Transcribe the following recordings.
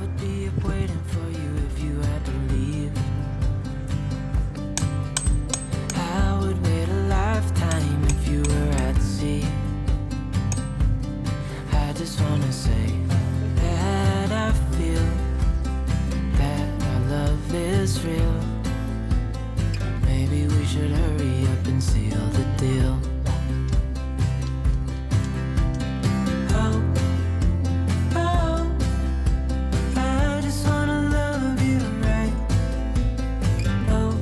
would be up waiting for you if you had to leave. I would wait a lifetime if you were at sea. I just wanna say that I feel that our love is real. Maybe we should hurry up and seal the deal. Oh, oh, I just wanna love you right. Oh,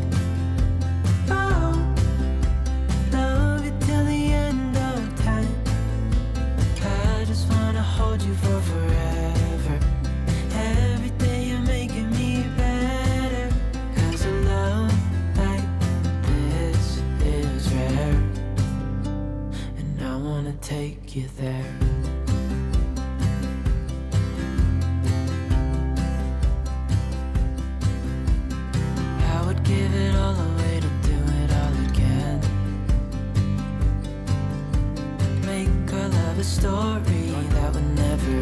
oh, love you till the end of time. I just wanna hold you for forever. Every day you're making me better. 'Cause a love like this is rare. And I wanna take you there. I would give it all away to do it all again. Make our love a story that would never